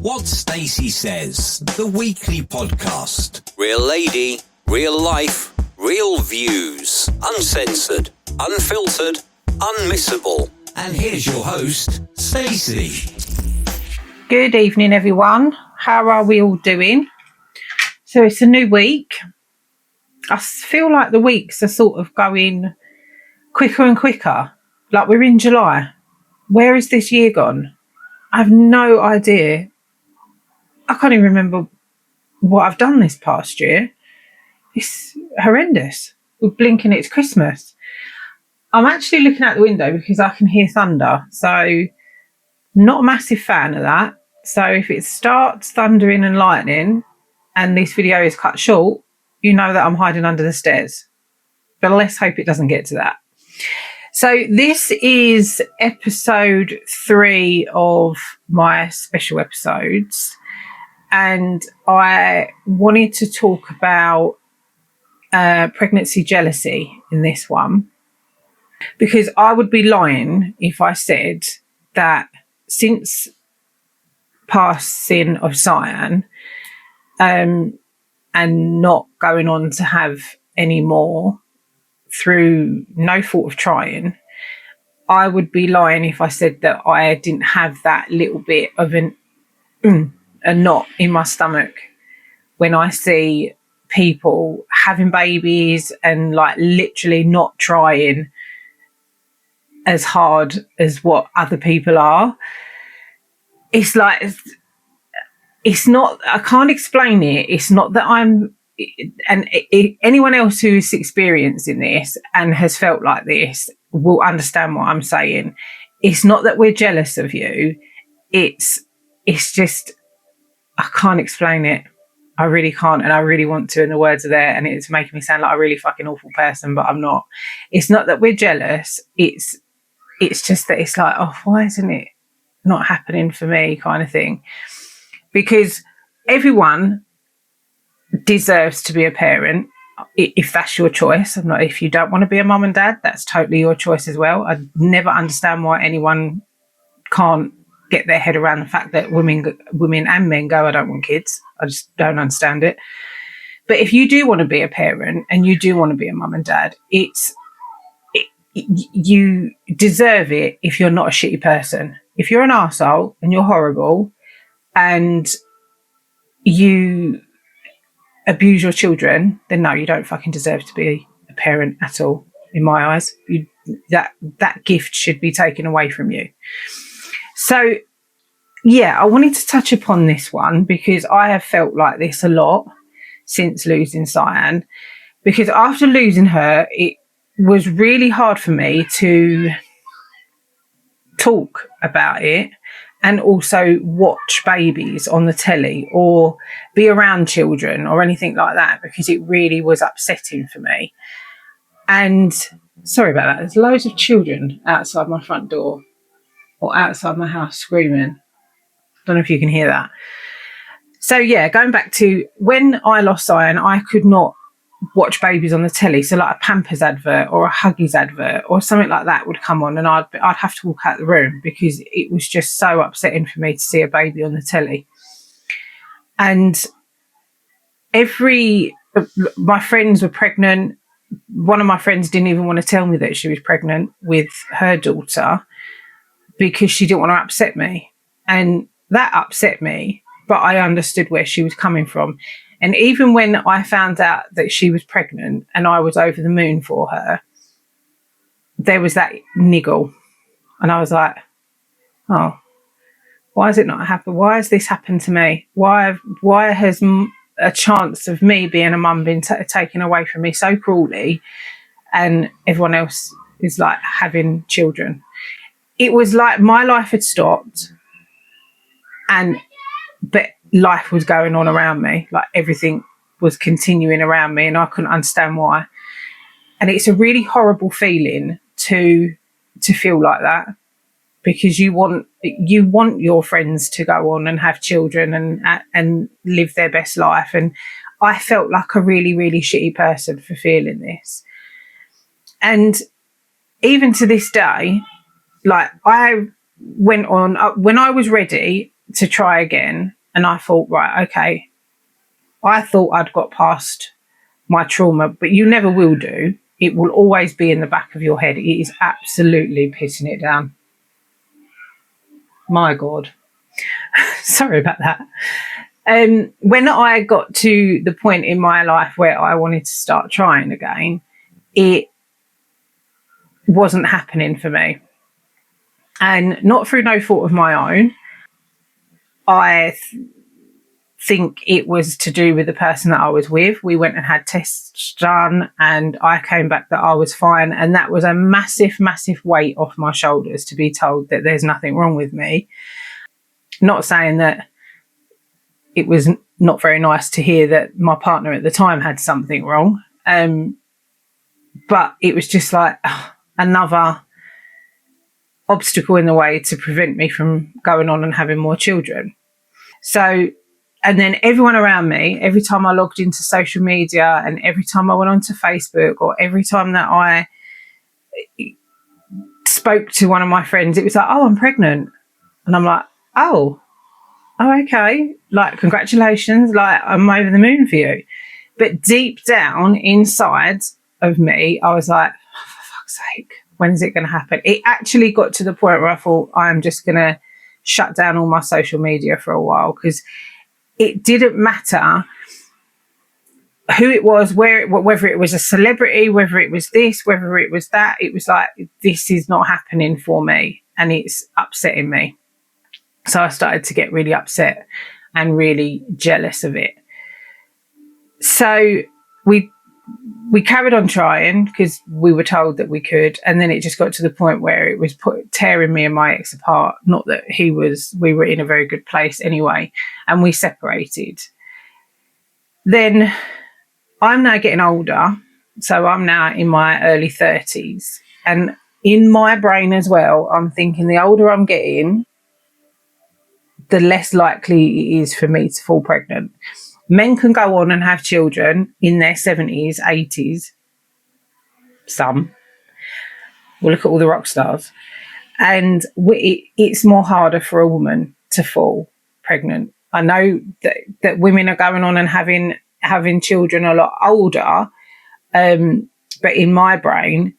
What Stacey Says, the weekly podcast. Real lady, real life, real views. Uncensored, unfiltered, unmissable. And here's your host, Stacey. Good evening, everyone. How are we all doing? So it's a new week. I feel like the weeks are sort of going quicker and quicker. Like we're in July. Where is this year gone? I have no idea. I can't even remember what I've done this past year. It's horrendous. We're blinking, it's Christmas. I'm actually looking out the window because I can hear thunder. So not a massive fan of that. So if it starts thundering and lightning and this video is cut short, you know that I'm hiding under the stairs. But let's hope it doesn't get to that. So this is episode 3 of my special episodes. And I wanted to talk about pregnancy jealousy in this one. Because I would be lying if I said that since passing of Cyan and not going on to have any more through no fault of trying, I would be lying if I said that I didn't have that little bit of a knot in my stomach when I see people having babies and like literally not trying as hard as what other people are. It's like, it's not, I can't explain it. It's not that anyone else who's experiencing this and has felt like this will understand what I'm saying. It's not that we're jealous of you. It's just, I can't explain it. I really can't, and I really want to, and the words are there, and it's making me sound like a really fucking awful person, but I'm not. It's not that we're jealous. It's just that it's like, oh, why isn't it not happening for me, kind of thing. Because everyone deserves to be a parent if that's your choice. If you don't want to be a mum and dad, that's totally your choice as well. I never understand why anyone can't get their head around the fact that women and men go, I don't want kids. I just don't understand it. But if you do want to be a parent and you do want to be a mum and dad, you deserve it if you're not a shitty person. If you're an arsehole and you're horrible and you abuse your children, then no, you don't fucking deserve to be a parent at all, in my eyes. That gift should be taken away from you. So, yeah, I wanted to touch upon this one because I have felt like this a lot since losing Cyan. Because after losing her, it was really hard for me to talk about it and also watch babies on the telly or be around children or anything like that, because it really was upsetting for me. And sorry about that. There's loads of children outside my front door or outside my house screaming. Don't know if you can hear that. So yeah, going back to when I lost Cyan, I could not watch babies on the telly. So like a Pampers advert or a Huggies advert or something like that would come on and I'd have to walk out the room because it was just so upsetting for me to see a baby on the telly. And my friends were pregnant. One of my friends didn't even want to tell me that she was pregnant with her daughter because she didn't want to upset me. And that upset me, but I understood where she was coming from. And even when I found out that she was pregnant and I was over the moon for her, there was that niggle. And I was like, oh, why has it not happened? Why has this happened to me? Why has a chance of me being a mum been taken away from me so cruelly, and everyone else is like having children? It was like my life had stopped, but life was going on around me, like everything was continuing around me and I couldn't understand why. And it's a really horrible feeling to feel like that, because you want your friends to go on and have children and live their best life. And I felt like a really, really shitty person for feeling this. And even to this day, like I went on, when I was ready, to try again. And I thought, right, okay, I thought I'd got past my trauma, but you never will do. It will always be in the back of your head. It is absolutely pissing it down. My God. Sorry about that. When I got to the point in my life where I wanted to start trying again, it wasn't happening for me. And not through no fault of my own. I think it was to do with the person that I was with. We went and had tests done and I came back that I was fine. And that was a massive, massive weight off my shoulders to be told that there's nothing wrong with me. Not saying that it was not very nice to hear that my partner at the time had something wrong. But it was just like another obstacle in the way to prevent me from going on and having more children. So, and then everyone around me, every time I logged into social media and every time I went onto Facebook or every time that I spoke to one of my friends, it was like, oh, I'm pregnant. And I'm like, oh, okay. Like, congratulations. Like, I'm over the moon for you. But deep down inside of me, I was like, oh, for fuck's sake, when is it going to happen? It actually got to the point where I thought, I'm just going to shut down all my social media for a while, because it didn't matter who it was, whether it was a celebrity, whether it was this, whether it was that. It was like, this is not happening for me and it's upsetting me. So I started to get really upset and really jealous of it. So we carried on trying because we were told that we could, and then it just got to the point where it was tearing me and my ex apart. Not that we were in a very good place anyway, and we separated. Then I'm now getting older, so I'm now in my early 30s, and in my brain as well, I'm thinking the older I'm getting, the less likely it is for me to fall pregnant. Men can go on and have children in their 70s, 80s. Some. We'll look at all the rock stars. And it's more harder for a woman to fall pregnant. I know that women are going on and having children a lot older. But in my brain,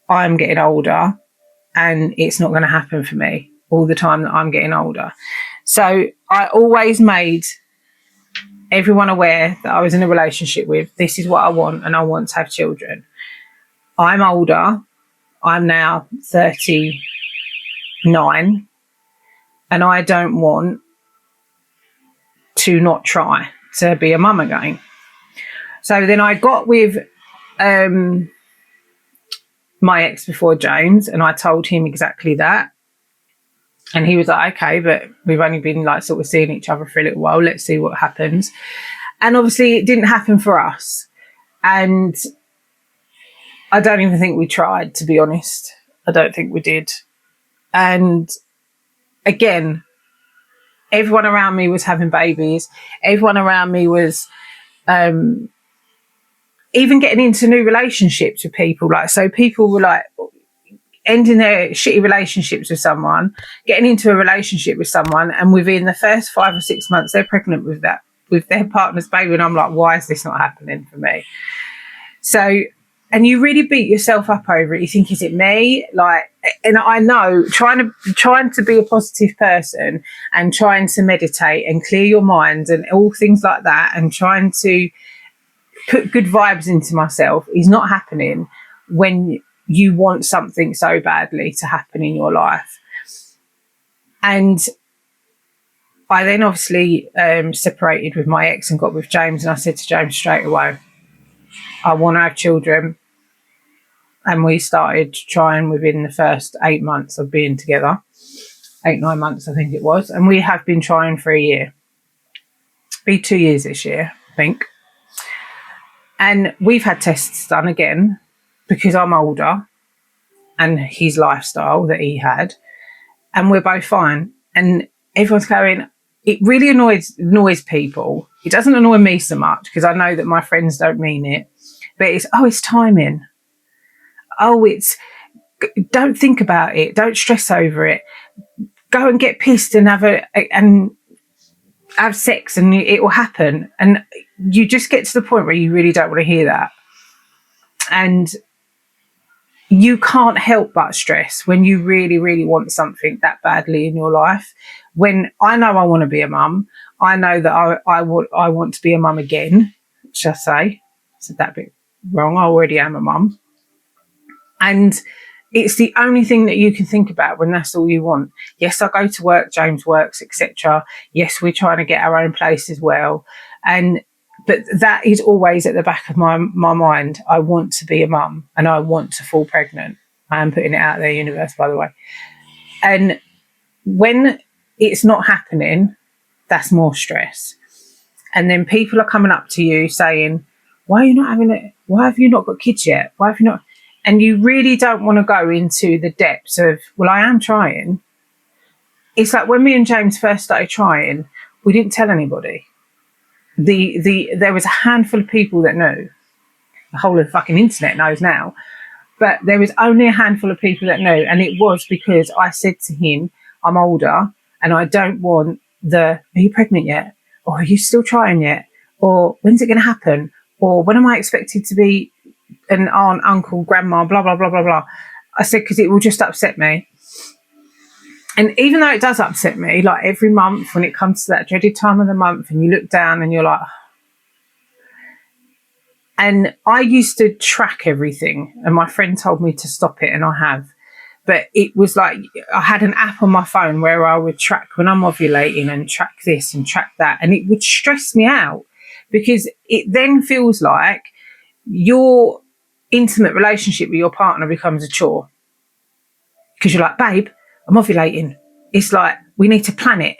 I'm getting older and it's not going to happen for me all the time that I'm getting older. So I always made everyone aware that I was in a relationship with, this is what I want, and I want to have children. I'm older. I'm now 39, and I don't want to not try to be a mum again. So then I got with my ex before James, and I told him exactly that. And he was like, okay, but we've only been like sort of seeing each other for a little while. Let's see what happens. And obviously it didn't happen for us. And I don't even think we tried, to be honest. I don't think we did. And again, everyone around me was having babies. Everyone around me was even getting into new relationships with people. Like, so people were like ending their shitty relationships with someone, getting into a relationship with someone, and within the first 5 or 6 months, they're pregnant with their partner's baby. And I'm like, why is this not happening for me? So, and you really beat yourself up over it. You think, is it me? Like, and I know trying to be a positive person and trying to meditate and clear your mind and all things like that, and trying to put good vibes into myself is not happening when you want something so badly to happen in your life. And I then obviously separated with my ex and got with James, and I said to James straight away, I want to have children. And we started trying within the first 8 months of being together. 8-9 months, I think it was. And we have been trying for a year. Be 2 years this year, I think. And we've had tests done again because I'm older and his lifestyle that he had. And we're both fine. And everyone's going, it really annoys people. It doesn't annoy me so much because I know that my friends don't mean it. But it's timing. Don't think about it. Don't stress over it. go and get pissed and have sex and it will happen. And you just get to the point where you really don't want to hear that. And you can't help but stress when you really, really want something that badly in your life. When I know I want to be a mum, I know that I want to be a mum again, shall I say. I said that a bit wrong. I already am a mum. And it's the only thing that you can think about when that's all you want. Yes, I go to work, James works, etc. Yes, we're trying to get our own place as well. But that is always at the back of my mind. I want to be a mum and I want to fall pregnant. I am putting it out there, universe, by the way. And when it's not happening, that's more stress. And then people are coming up to you saying, why are you not having it? Why have you not got kids yet? Why have you not? And you really don't want to go into the depths of, well, I am trying. It's like when me and James first started trying, we didn't tell anybody. There was a handful of people that knew. The whole of the fucking internet knows now. But there was only a handful of people that knew. And it was because I said to him, I'm older and I don't want are you pregnant yet? Or are you still trying yet? Or when's it going to happen? Or when am I expected to be an aunt, uncle, grandma, blah, blah, blah, blah, blah. I said, because it will just upset me. And even though it does upset me, like every month when it comes to that dreaded time of the month and you look down and you're like, and I used to track everything and my friend told me to stop it and I have. But it was like I had an app on my phone where I would track when I'm ovulating and track this and track that. And it would stress me out because it then feels like your intimate relationship with your partner becomes a chore. Because you're like, babe, I'm ovulating. It's like we need to plan it.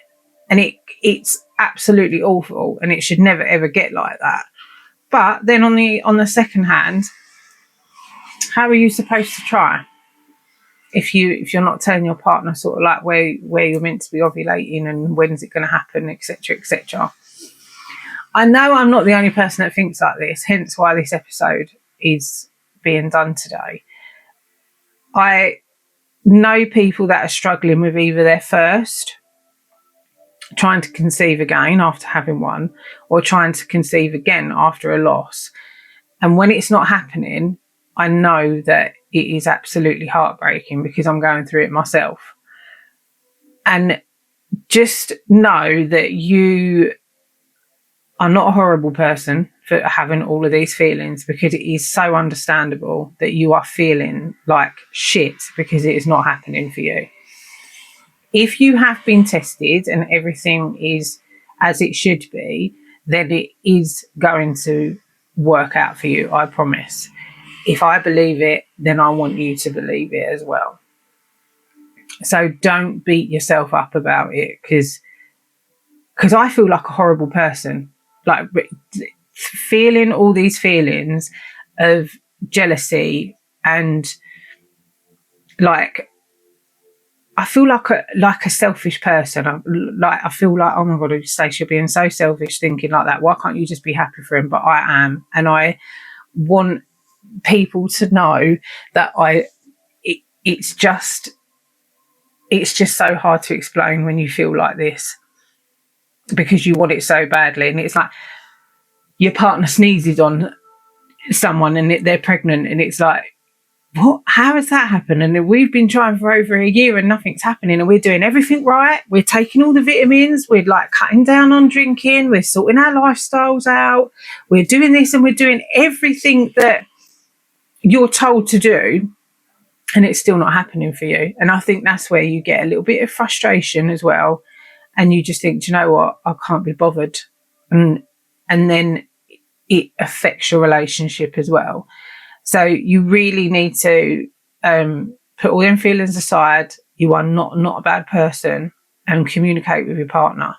And it's absolutely awful and it should never ever get like that. But then on the second hand, how are you supposed to try? If you're not telling your partner sort of like where you're meant to be ovulating and when's it going to happen, etc., etc. I know I'm not the only person that thinks like this, hence why this episode is being done today. I know people that are struggling with either their first, trying to conceive again after having one, or trying to conceive again after a loss. And when it's not happening, I know that it is absolutely heartbreaking because I'm going through it myself. And just know that you are not a horrible person for having all of these feelings, because it is so understandable that you are feeling like shit because it is not happening for you. If you have been tested and everything is as it should be, then it is going to work out for you, I promise. If I believe it, then I want you to believe it as well. So don't beat yourself up about it, because I feel like a horrible person. Like feeling all these feelings of jealousy and like I feel like a selfish person. I feel like, oh my God, Stacey, you're being so selfish thinking like that. Why can't you just be happy for him? But I am, and I want people to know that it's just so hard to explain when you feel like this, because you want it so badly. And it's like your partner sneezes on someone and they're pregnant, and it's like, what? How has that happened? And we've been trying for over a year and nothing's happening, and we're doing everything right. We're taking all the vitamins, we're like cutting down on drinking, we're sorting our lifestyles out, we're doing this and we're doing everything that you're told to do, and it's still not happening for you. And I think that's where you get a little bit of frustration as well, and you just think, do you know what, I can't be bothered. And then it affects your relationship as well. So you really need to put all them feelings aside. You are not a bad person, and communicate with your partner.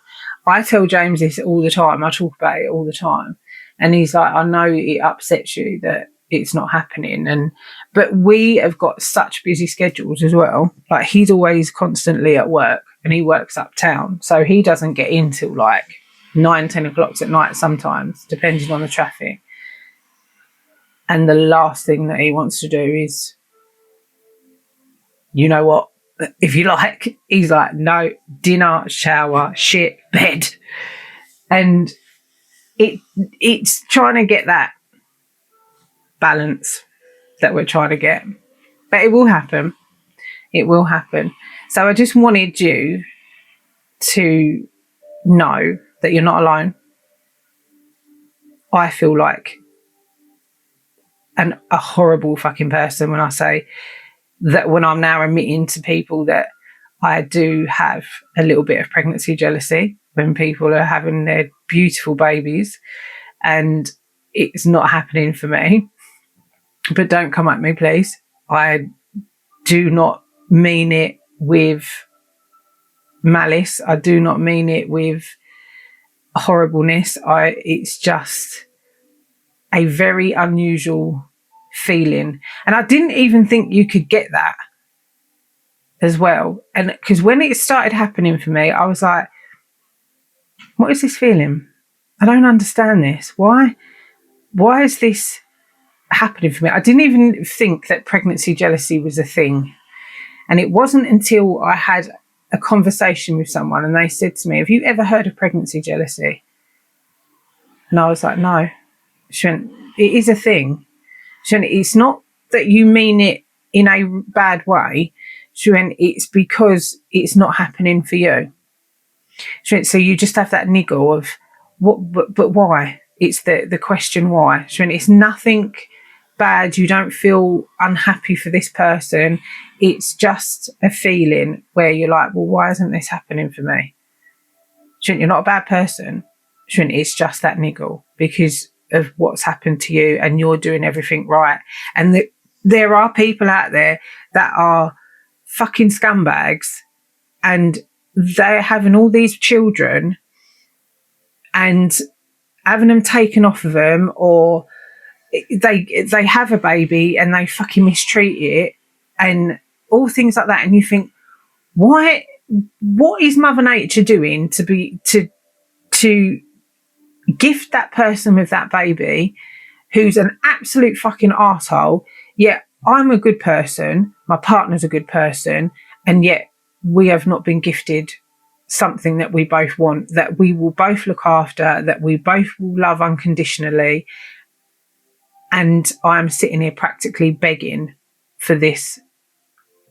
I tell James this all the time. I talk about it all the time. And he's like, I know it upsets you that it's not happening. But we have got such busy schedules as well. Like he's always constantly at work, and he works uptown. So he doesn't get in till like 9-10 o'clock at night sometimes, depending on the traffic. And the last thing that he wants to do is, you know what, if you like. He's like, no, dinner, shower, shit, bed. And it's trying to get that balance that we're trying to get. But it will happen. It will happen. So I just wanted you to know that you're not alone. I feel like a horrible fucking person when I say that, when I'm now admitting to people that I do have a little bit of pregnancy jealousy when people are having their beautiful babies and it's not happening for me. But don't come at me, please. I do not mean it with malice. I do not mean it with horribleness. It's just a very unusual feeling. And I didn't even think you could get that as well. And because when it started happening for me, I was like, what is this feeling? I don't understand this. Why is this happening for me? I didn't even think that pregnancy jealousy was a thing. And it wasn't until I had a conversation with someone and they said to me, have you ever heard of pregnancy jealousy? And I was like, no. She went, it is a thing. She went, it's not that you mean it in a bad way. She went, it's because it's not happening for you. She went, so you just have that niggle of, what? But why? It's the question why. She went, it's nothing bad. You don't feel unhappy for this person. It's just a feeling where you're like, well, why isn't this happening for me? She went, you're not a bad person. She went, it's just that niggle because of what's happened to you and you're doing everything right. And there are people out there that are fucking scumbags and they're having all these children and having them taken off of them, or they have a baby and they fucking mistreat it and all things like that. And you think, what is Mother Nature doing to gift that person with that baby who's an absolute fucking arsehole, yet I'm a good person, my partner's a good person, and yet we have not been gifted something that we both want, that we will both look after, that we both will love unconditionally. And I'm sitting here practically begging for this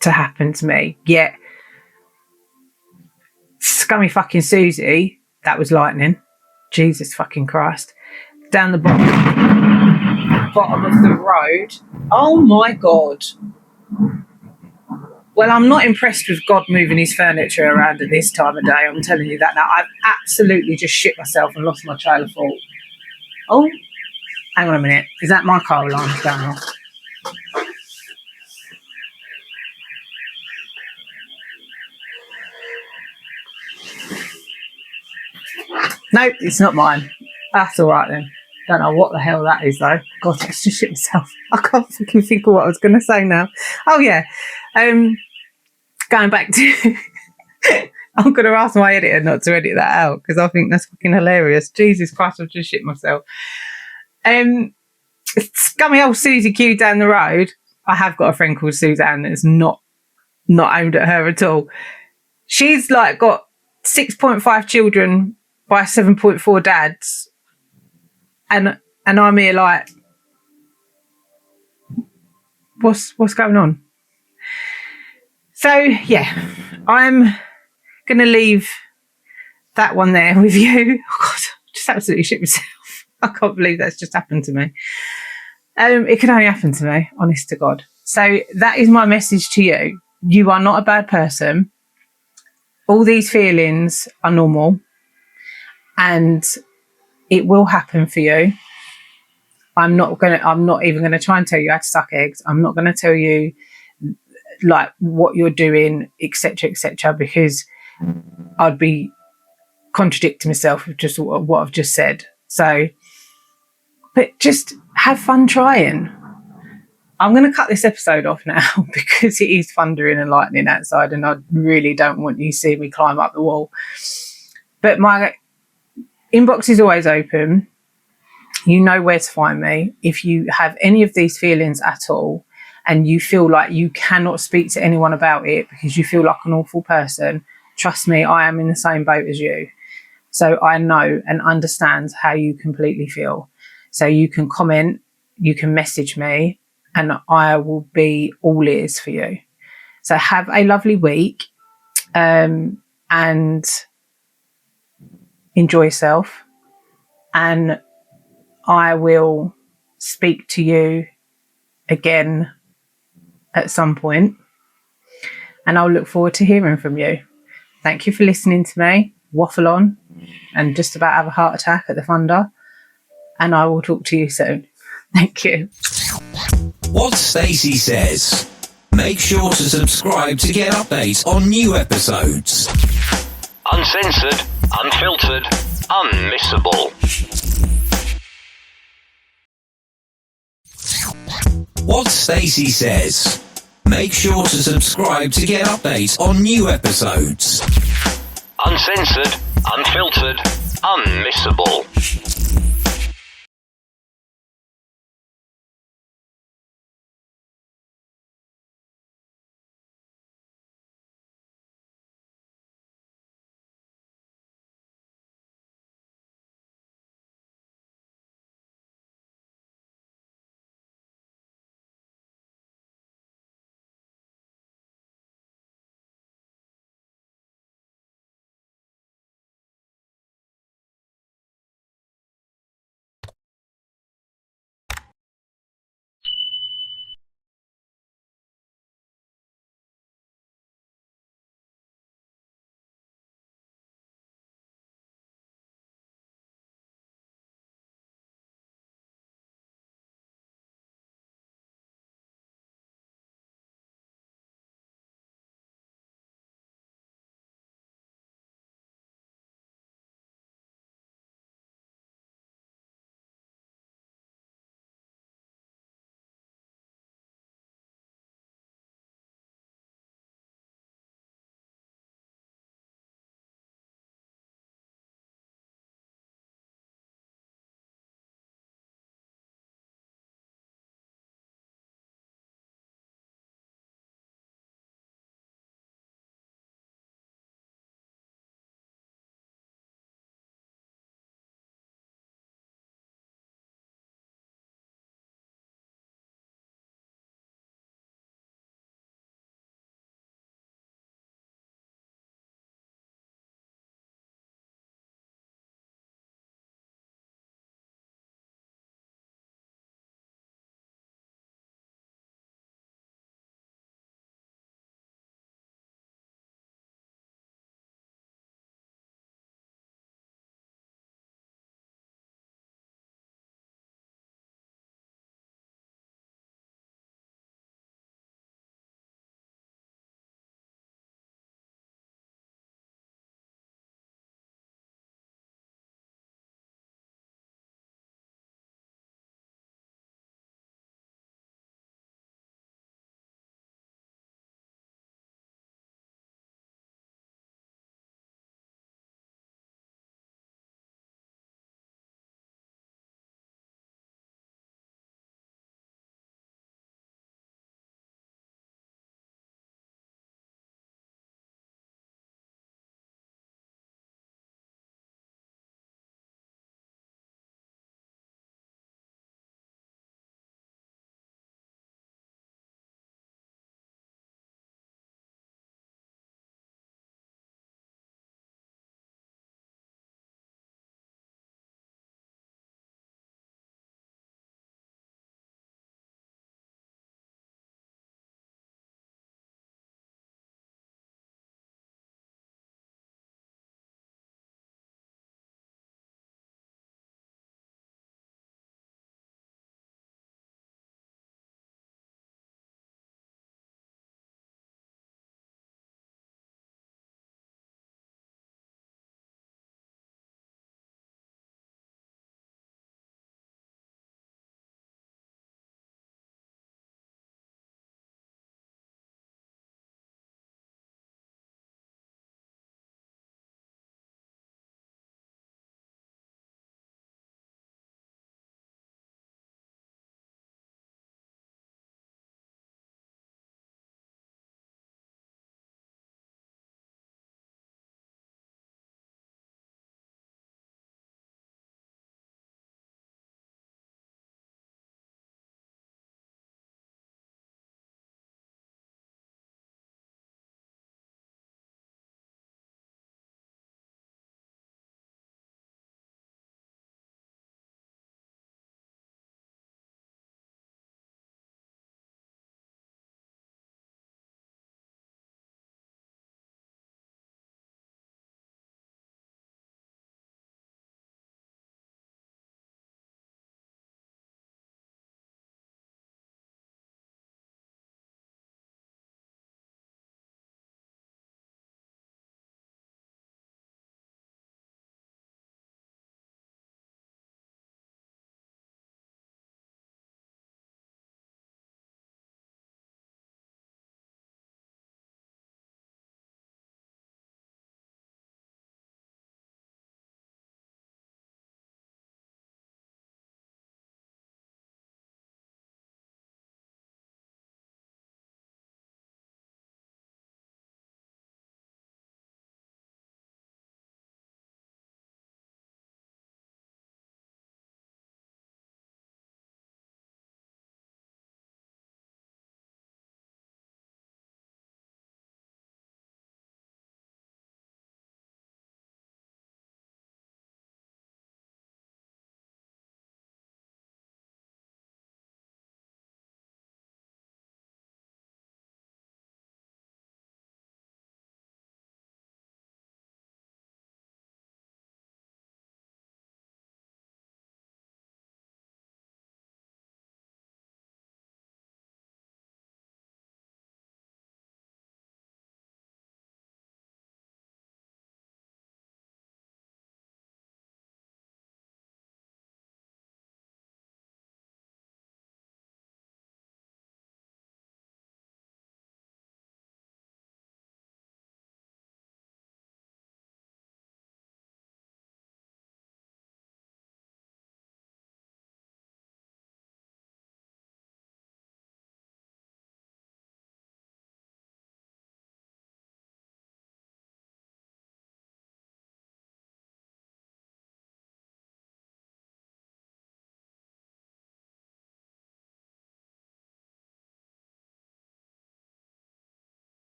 to happen to me. Yet scummy fucking Susie, that was lightning. Jesus fucking Christ. Down the bottom of the road. Oh my God. Well, I'm not impressed with God moving his furniture around at this time of day. I'm telling you that now. I've absolutely just shit myself and lost my trail of thought. Oh, hang on a minute. Is that my car alarm going off? Nope, it's not mine. That's all right then. Don't know what the hell that is though. God, I just shit myself. I can't fucking think of what I was going to say now. Oh yeah. Going back to... I'm going to ask my editor not to edit that out because I think that's fucking hilarious. Jesus Christ, I've just shit myself. Scummy old Susie Q down the road. I have got a friend called Suzanne that's not aimed at her at all. She's like got 6.5 children by 7.4 dads. And I'm here like, what's going on? So yeah, I'm going to leave that one there with you. Oh God, I just absolutely shit myself. I can't believe that's just happened to me. It could only happen to me, honest to God. So that is my message to you. You are not a bad person. All these feelings are normal and it will happen for you. I'm not even going to try and tell you how to suck eggs. I'm not going to tell you like what you're doing, etc., because I'd be contradicting myself with just what I've just said. So, but just have fun trying. I'm going to cut this episode off now because it is thundering and lightning outside and I really don't want you to see me climb up the wall. But my inbox is always open. You know where to find me. If you have any of these feelings at all and you feel like you cannot speak to anyone about it because you feel like an awful person, trust me, I am in the same boat as you. So I know and understand how you completely feel. So you can comment, you can message me, and I will be all ears for you. So have a lovely week, and enjoy yourself. And I will speak to you again at some point, and I'll look forward to hearing from you. Thank you for listening to me waffle on and just about have a heart attack at the thunder, and I will talk to you soon. Thank you. What Stacey says. Make sure to subscribe to get updates on new episodes. Uncensored, unfiltered, unmissable. What Stacey says. Make sure to subscribe to get updates on new episodes. Uncensored, unfiltered, unmissable.